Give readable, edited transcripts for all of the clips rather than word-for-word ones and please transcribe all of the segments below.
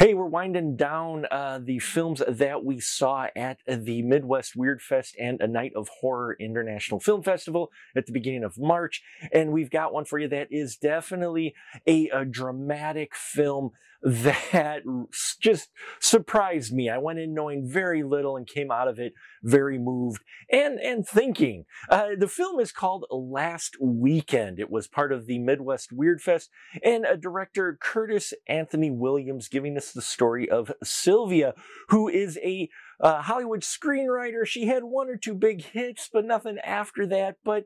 Hey, we're winding down the films that we saw at the Midwest Weird Fest and A Night of Horror International Film Festival at the beginning of March. And we've got one for you that is definitely a dramatic film that just surprised me. I went in knowing very little and came out of it very moved and thinking. The film is called Last Weekend. It was part of the Midwest Weird Fest, and director Curtis Anthony Williams giving us the story of Sylvia, who is a Hollywood screenwriter. She had one or two big hits, but nothing after that. But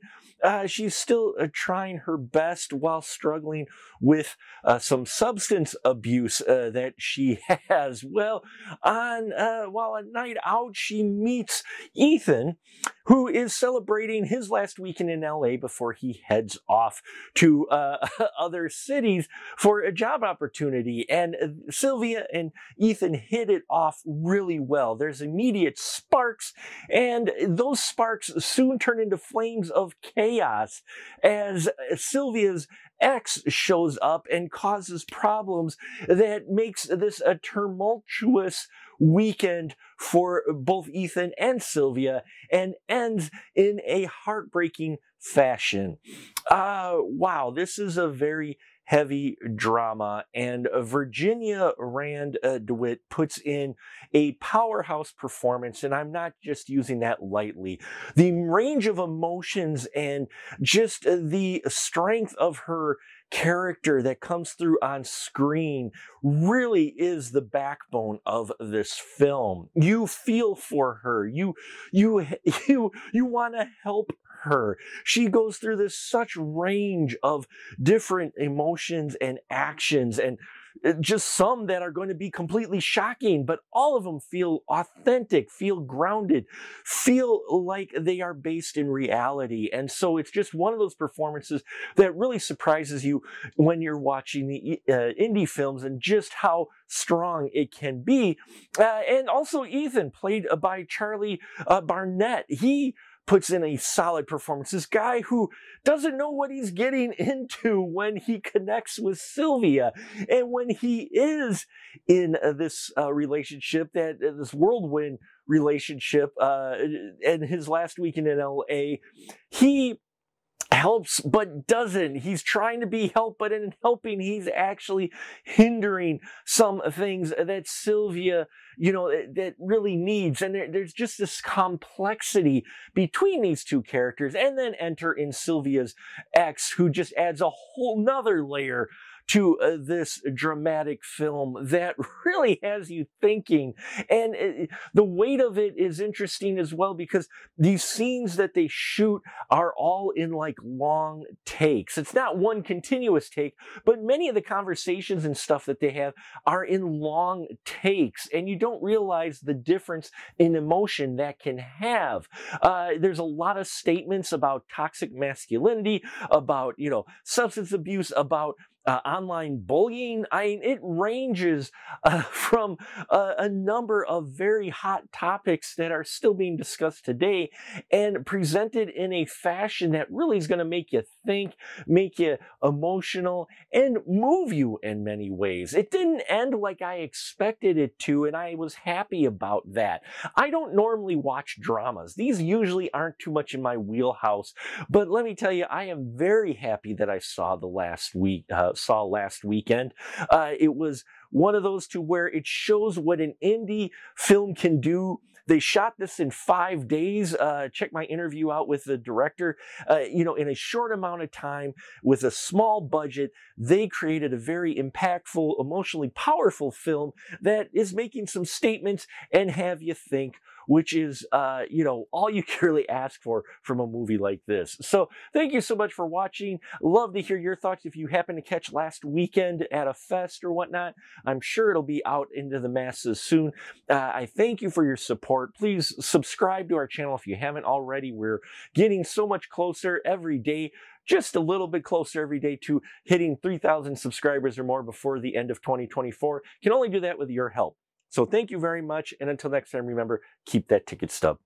she's still trying her best while struggling with some substance abuse that she has. Well, while a night out, she meets Ethan, who is celebrating his last weekend in LA before he heads off to other cities for a job opportunity. And Sylvia and Ethan hit it off really well. There's immediate sparks, and those sparks soon turn into flames of chaos as Sylvia's ex shows up and causes problems that makes this a tumultuous weekend for both Ethan and Sylvia, and ends in a heartbreaking fashion. Wow, this is a very heavy drama, and Virginia Rand DeWitt puts in a powerhouse performance, and I'm not just using that lightly. The range of emotions and just the strength of her character that comes through on screen really is the backbone of this film. You feel for her. You want to help her. She goes through this such range of different emotions and actions, and just some that are going to be completely shocking, but all of them feel authentic, feel grounded, feel like they are based in reality. And so it's just one of those performances that really surprises you when you're watching the indie films and just how strong it can be. And also Ethan, played by Charlie Barnett. He puts in a solid performance. This guy who doesn't know what he's getting into when he connects with Sylvia, and when he is in this relationship, this whirlwind relationship, and his last weekend in LA, he helps but doesn't. He's trying to be helped, but in helping, he's actually hindering some things that Sylvia, that really needs. And there's just this complexity between these two characters. And then enter in Sylvia's ex, who just adds a whole nother layer to this dramatic film that really has you thinking. And the weight of it is interesting as well, because these scenes that they shoot are all in like long takes. It's not one continuous take, but many of the conversations and stuff that they have are in long takes, and you don't realize the difference in emotion that can have. There's a lot of statements about toxic masculinity, about, substance abuse, about online bullying. I mean, it ranges from a number of very hot topics that are still being discussed today, and presented in a fashion that really is going to make you think, make you emotional, and move you in many ways. It didn't end like I expected it to, and I was happy about that. I don't normally watch dramas. These usually aren't too much in my wheelhouse, but let me tell you, I am very happy that I saw last weekend. It was one of those to where it shows what an indie film can do. They shot this in 5 days. Check my interview out with the director. In a short amount of time, with a small budget, they created a very impactful, emotionally powerful film that is making some statements and have you think, which is, all you can really ask for from a movie like this. So thank you so much for watching. Love to hear your thoughts. If you happen to catch Last Weekend at a fest or whatnot, I'm sure it'll be out into the masses soon. I thank you for your support. Please subscribe to our channel if you haven't already. We're getting so much closer every day, just a little bit closer every day to hitting 3,000 subscribers or more before the end of 2024. Can only do that with your help. So thank you very much, and until next time, remember, keep that ticket stub.